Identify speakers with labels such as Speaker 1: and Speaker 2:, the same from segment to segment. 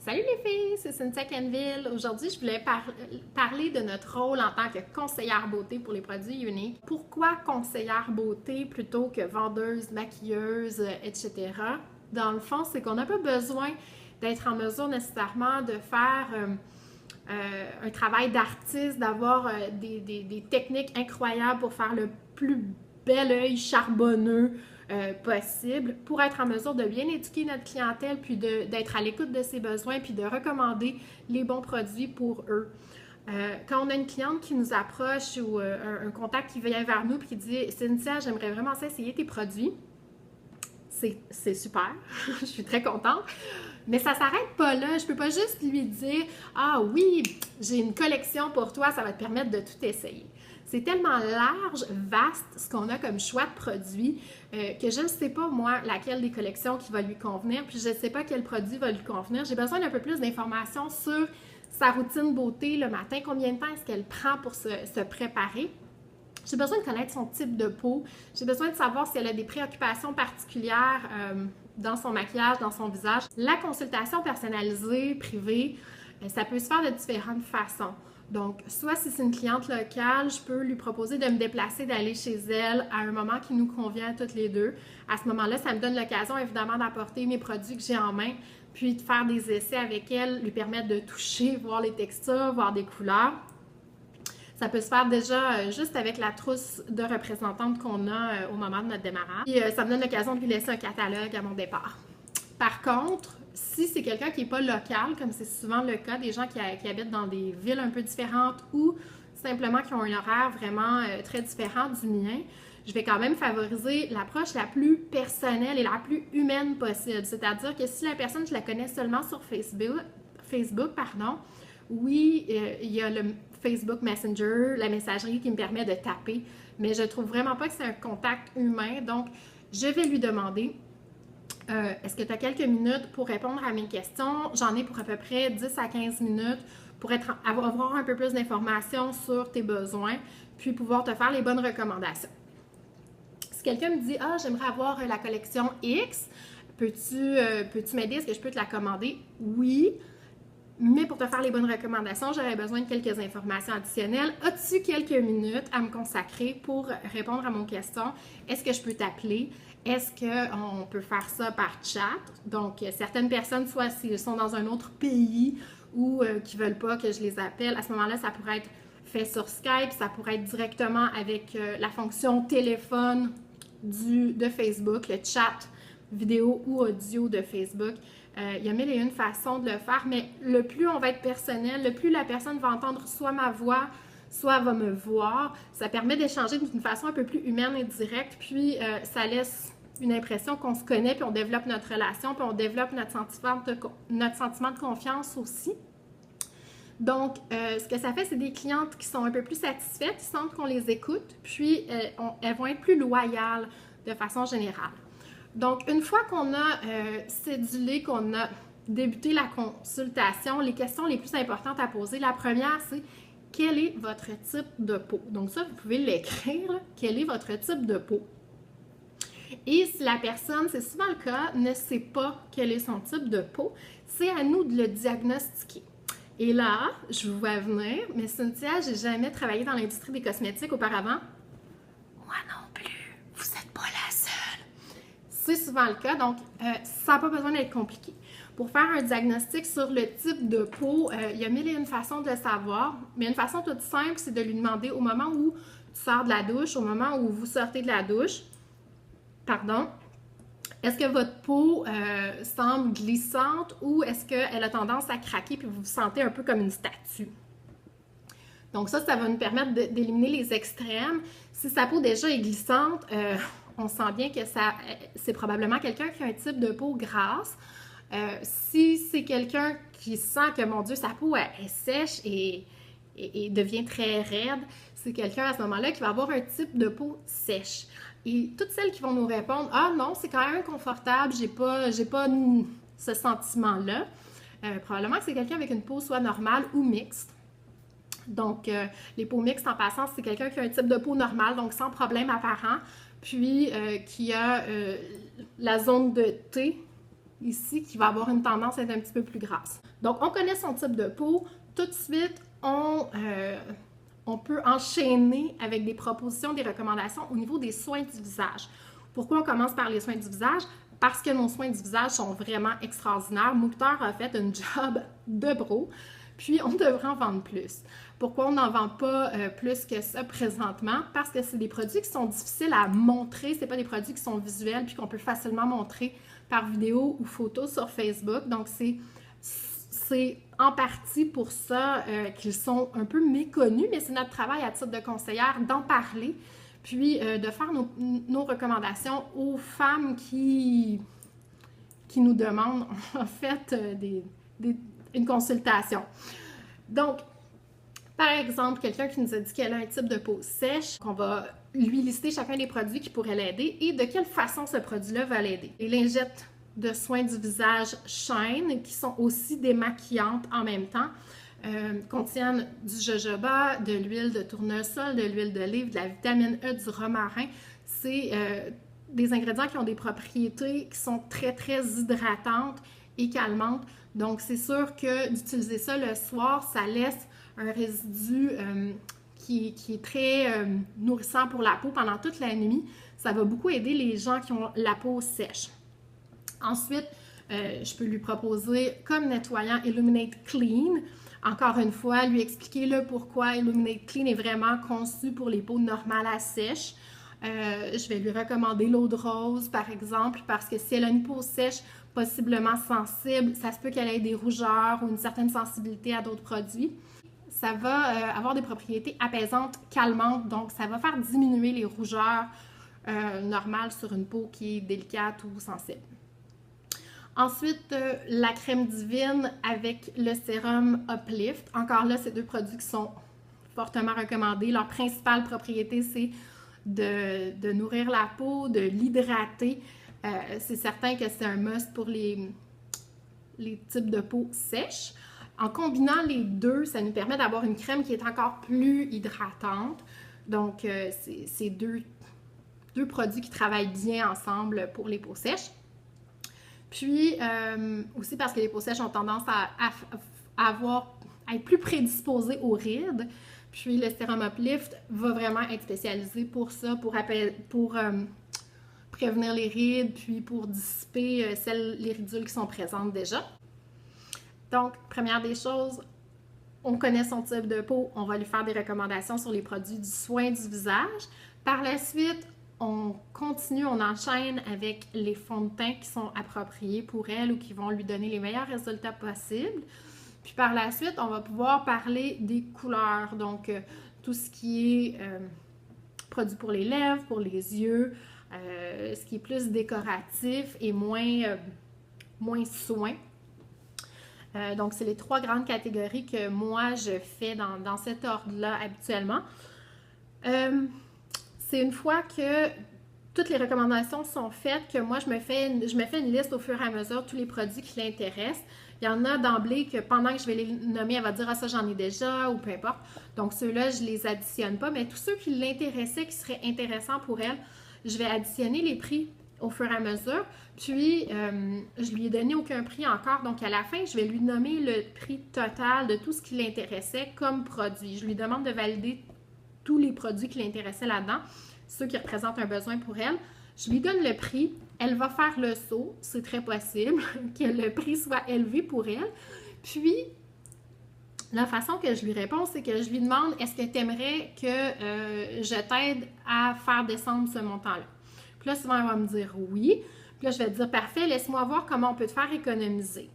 Speaker 1: Salut les filles, c'est Cynthia Kenville. Aujourd'hui, je voulais parler de notre rôle en tant que conseillère beauté pour les produits uniques. Pourquoi conseillère beauté plutôt que vendeuse, maquilleuse, etc. Dans le fond, c'est qu'on n'a pas besoin d'être en mesure nécessairement de faire un travail d'artiste, d'avoir des techniques incroyables pour faire le plus bel œil charbonneux possible pour être en mesure de bien éduquer notre clientèle, puis d'être à l'écoute de ses besoins, puis de recommander les bons produits pour eux. Quand on a une cliente qui nous approche ou un contact qui vient vers nous et qui dit « Cynthia, j'aimerais vraiment essayer tes produits », c'est super, je suis très contente. Mais ça s'arrête pas là. Je peux pas juste lui dire « Ah oui, j'ai une collection pour toi, ça va te permettre de tout essayer ». C'est tellement large, vaste, ce qu'on a comme choix de produits que je ne sais pas, moi, laquelle des collections qui va lui convenir, puis je ne sais pas quel produit va lui convenir. J'ai besoin d'un peu plus d'informations sur sa routine beauté le matin, combien de temps est-ce qu'elle prend pour se préparer. J'ai besoin de connaître son type de peau. J'ai besoin de savoir si elle a des préoccupations particulières dans son maquillage, dans son visage. La consultation personnalisée, privée, ça peut se faire de différentes façons. Donc, soit si c'est une cliente locale, je peux lui proposer de me déplacer, d'aller chez elle à un moment qui nous convient à toutes les deux. À ce moment-là, ça me donne l'occasion, évidemment, d'apporter mes produits que j'ai en main, puis de faire des essais avec elle, lui permettre de toucher, voir les textures, voir des couleurs. Ça peut se faire déjà juste avec la trousse de représentante qu'on a au moment de notre démarrage. Et ça me donne l'occasion de lui laisser un catalogue à mon départ. Par contre, si c'est quelqu'un qui n'est pas local, comme c'est souvent le cas, des gens qui habitent dans des villes un peu différentes ou simplement qui ont un horaire vraiment très différent du mien, je vais quand même favoriser l'approche la plus personnelle et la plus humaine possible. C'est-à-dire que si la personne, je la connais seulement sur Facebook, oui, il y a le Facebook Messenger, la messagerie qui me permet de taper, mais je trouve vraiment pas que c'est un contact humain. Donc, je vais lui demander est-ce que tu as quelques minutes pour répondre à mes questions? J'en ai pour à peu près 10 à 15 minutes pour avoir un peu plus d'informations sur tes besoins, puis pouvoir te faire les bonnes recommandations. Si quelqu'un me dit « Ah, j'aimerais avoir la collection X, peux-tu m'aider? Est-ce que je peux te la commander? » Oui. Mais pour te faire les bonnes recommandations, j'aurais besoin de quelques informations additionnelles. As-tu quelques minutes à me consacrer pour répondre à mon question? Est-ce que je peux t'appeler? Est-ce qu'on peut faire ça par chat? Donc, certaines personnes, soit s'ils sont dans un autre pays ou qui ne veulent pas que je les appelle, à ce moment-là, ça pourrait être fait sur Skype, ça pourrait être directement avec la fonction téléphone de Facebook, le chat vidéo ou audio de Facebook. Il y a mille et une façons de le faire, mais le plus on va être personnel, le plus la personne va entendre soit ma voix, soit va me voir, ça permet d'échanger d'une façon un peu plus humaine et directe, puis ça laisse une impression qu'on se connaît, puis on développe notre relation, puis on développe notre sentiment de confiance aussi. Donc, ce que ça fait, c'est des clientes qui sont un peu plus satisfaites, qui sentent qu'on les écoute, puis elles vont être plus loyales de façon générale. Donc, une fois qu'on a cédulé, qu'on a débuté la consultation, les questions les plus importantes à poser, la première, c'est quel est votre type de peau? Donc ça, vous pouvez l'écrire, là, quel est votre type de peau? Et si la personne, c'est souvent le cas, ne sait pas quel est son type de peau, c'est à nous de le diagnostiquer. Et là, je vous vois venir, mais Cynthia, j'ai jamais travaillé dans l'industrie des cosmétiques auparavant. Moi non plus, vous n'êtes pas la seule. C'est souvent le cas, donc ça n'a pas besoin d'être compliqué. Pour faire un diagnostic sur le type de peau, il y a mille et une façons de le savoir, mais une façon toute simple, c'est de lui demander au moment où tu sors de la douche, au moment où vous sortez de la douche, est-ce que votre peau semble glissante ou est-ce qu'elle a tendance à craquer puis vous vous sentez un peu comme une statue? Donc ça va nous permettre d'éliminer les extrêmes. Si sa peau déjà est glissante, on sent bien que c'est probablement quelqu'un qui a un type de peau grasse. Si c'est quelqu'un qui sent que, mon Dieu, sa peau est sèche et devient très raide, c'est quelqu'un à ce moment-là qui va avoir un type de peau sèche. Et toutes celles qui vont nous répondre « Ah non, c'est quand même confortable, j'ai pas ce sentiment-là », probablement que c'est quelqu'un avec une peau soit normale ou mixte. Donc, les peaux mixtes, en passant, c'est quelqu'un qui a un type de peau normal, donc sans problème apparent, puis qui a la zone de T ici qui va avoir une tendance à être un petit peu plus grasse. Donc, on connaît son type de peau. Tout de suite, on peut enchaîner avec des propositions, des recommandations au niveau des soins du visage. Pourquoi on commence par les soins du visage? Parce que nos soins du visage sont vraiment extraordinaires. Moucteur a fait un job de bro, puis on devrait en vendre plus. Pourquoi on n'en vend pas plus que ça présentement? Parce que c'est des produits qui sont difficiles à montrer, c'est pas des produits qui sont visuels puis qu'on peut facilement montrer par vidéo ou photo sur Facebook. Donc, c'est en partie pour ça qu'ils sont un peu méconnus, mais c'est notre travail à titre de conseillère d'en parler, puis de faire nos recommandations aux femmes qui nous demandent en fait une consultation. Donc, par exemple, quelqu'un qui nous a dit qu'elle a un type de peau sèche, qu'on va lui lister chacun des produits qui pourraient l'aider et de quelle façon ce produit-là va l'aider. Les lingettes de soins du visage Shine, qui sont aussi démaquillantes en même temps, contiennent du jojoba, de l'huile de tournesol, de l'huile d'olive, de la vitamine E, du romarin. C'est des ingrédients qui ont des propriétés qui sont très, très hydratantes et calmantes. Donc, c'est sûr que d'utiliser ça le soir, ça laisse un résidu qui est très nourrissant pour la peau pendant toute la nuit. Ça va beaucoup aider les gens qui ont la peau sèche. Ensuite, je peux lui proposer comme nettoyant Illuminate Clean. Encore une fois, lui expliquer le pourquoi Illuminate Clean est vraiment conçu pour les peaux normales à sèche. Je vais lui recommander l'eau de rose, par exemple, parce que si elle a une peau sèche, possiblement sensible, ça se peut qu'elle ait des rougeurs ou une certaine sensibilité à d'autres produits. Ça va avoir des propriétés apaisantes, calmantes, donc ça va faire diminuer les rougeurs normales sur une peau qui est délicate ou sensible. Ensuite, la crème divine avec le sérum Uplift. Encore là, c'est deux produits qui sont fortement recommandés. Leur principale propriété, c'est de nourrir la peau, de l'hydrater. C'est certain que c'est un must pour les types de peau sèche. En combinant les deux, ça nous permet d'avoir une crème qui est encore plus hydratante. Donc, c'est deux produits qui travaillent bien ensemble pour les peaux sèches. Puis, aussi parce que les peaux sèches ont tendance à être plus prédisposées aux rides. Puis, le sérum Uplift va vraiment être spécialisé pour ça, pour prévenir les rides, puis pour dissiper les ridules qui sont présentes déjà. Donc, première des choses, on connaît son type de peau, on va lui faire des recommandations sur les produits du soin du visage. Par la suite, on continue, on enchaîne avec les fonds de teint qui sont appropriés pour elle ou qui vont lui donner les meilleurs résultats possibles. Puis par la suite, on va pouvoir parler des couleurs, donc tout ce qui est produit pour les lèvres, pour les yeux, ce qui est plus décoratif et moins soin. Donc, c'est les trois grandes catégories que moi, je fais dans cet ordre-là habituellement. C'est une fois que toutes les recommandations sont faites que moi, je me fais une liste au fur et à mesure de tous les produits qui l'intéressent. Il y en a d'emblée que pendant que je vais les nommer, elle va dire « Ah, ça, j'en ai déjà » ou peu importe. Donc, ceux-là, je les additionne pas. Mais tous ceux qui l'intéressaient, qui seraient intéressants pour elle, je vais additionner les prix au fur et à mesure. Puis, je lui ai donné aucun prix encore. Donc, à la fin, je vais lui nommer le prix total de tout ce qui l'intéressait comme produit. Je lui demande de valider tous les produits qui l'intéressaient là-dedans, ceux qui représentent un besoin pour elle. Je lui donne le prix. Elle va faire le saut. C'est très possible que le prix soit élevé pour elle. Puis, la façon que je lui réponds, c'est que je lui demande « Est-ce que tu aimerais que je t'aide à faire descendre ce montant-là? » Puis là, souvent, elle va me dire « Oui. » Puis là, je vais te dire « Parfait, laisse-moi voir comment on peut te faire économiser. »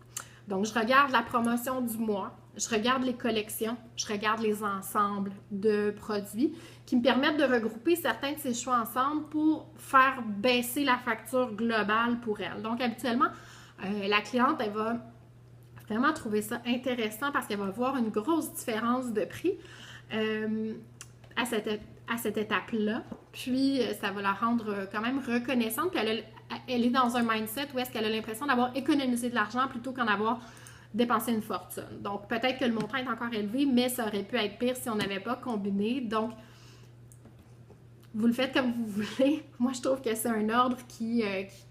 Speaker 1: Donc, je regarde la promotion du mois, je regarde les collections, je regarde les ensembles de produits qui me permettent de regrouper certains de ces choix ensemble pour faire baisser la facture globale pour elle. Donc, habituellement, la cliente, elle va vraiment trouver ça intéressant parce qu'elle va voir une grosse différence de prix à cette étape-là. Puis, ça va la rendre quand même reconnaissante. Puis, elle est dans un mindset où est-ce qu'elle a l'impression d'avoir économisé de l'argent plutôt qu'en avoir dépensé une fortune. Donc, peut-être que le montant est encore élevé, mais ça aurait pu être pire si on n'avait pas combiné. Donc, vous le faites comme vous voulez. Moi, je trouve que c'est un ordre qui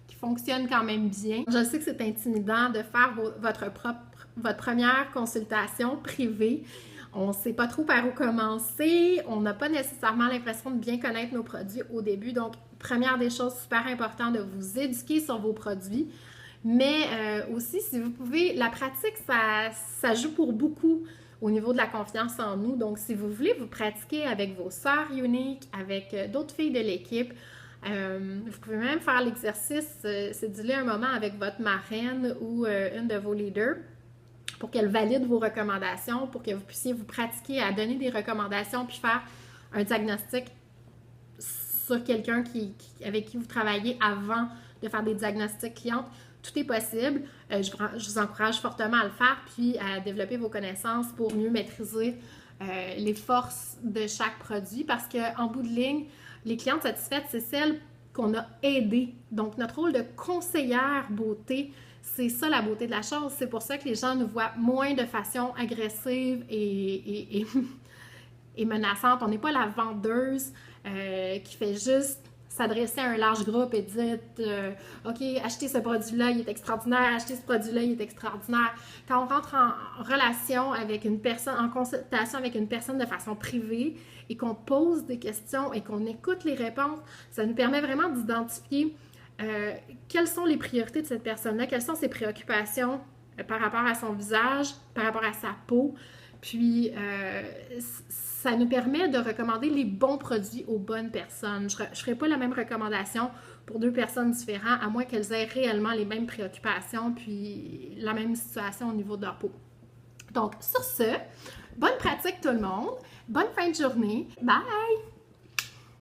Speaker 1: qui fonctionne quand même bien. Je sais que c'est intimidant de faire votre première consultation privée. On ne sait pas trop par où commencer, on n'a pas nécessairement l'impression de bien connaître nos produits au début. Donc, première des choses super importantes, de vous éduquer sur vos produits. Mais aussi, si vous pouvez, la pratique, ça joue pour beaucoup au niveau de la confiance en nous. Donc, si vous voulez vous pratiquer avec vos sœurs uniques, avec d'autres filles de l'équipe, vous pouvez même faire l'exercice, céduler un moment avec votre marraine ou une de vos leaders pour qu'elle valide vos recommandations, pour que vous puissiez vous pratiquer à donner des recommandations puis faire un diagnostic sur quelqu'un avec qui vous travaillez avant de faire des diagnostics clientes. Tout est possible. Je vous encourage fortement à le faire puis à développer vos connaissances pour mieux maîtriser les forces de chaque produit parce qu'en bout de ligne, les clientes satisfaites, c'est celles qu'on a aidées. Donc, notre rôle de conseillère beauté, c'est ça la beauté de la chose. C'est pour ça que les gens nous voient moins de façon agressive et menaçante. On n'est pas la vendeuse qui fait juste s'adresser à un large groupe et dire OK, achetez ce produit-là, il est extraordinaire, achetez ce produit-là, il est extraordinaire. Quand on rentre en relation avec une personne, en consultation avec une personne de façon privée et qu'on pose des questions et qu'on écoute les réponses, ça nous permet vraiment d'identifier quelles sont les priorités de cette personne-là, quelles sont ses préoccupations par rapport à son visage, par rapport à sa peau. Puis, ça nous permet de recommander les bons produits aux bonnes personnes. Je ne ferai pas la même recommandation pour deux personnes différentes, à moins qu'elles aient réellement les mêmes préoccupations puis la même situation au niveau de leur peau. Donc, sur ce, bonne pratique tout le monde, bonne fin de journée, bye!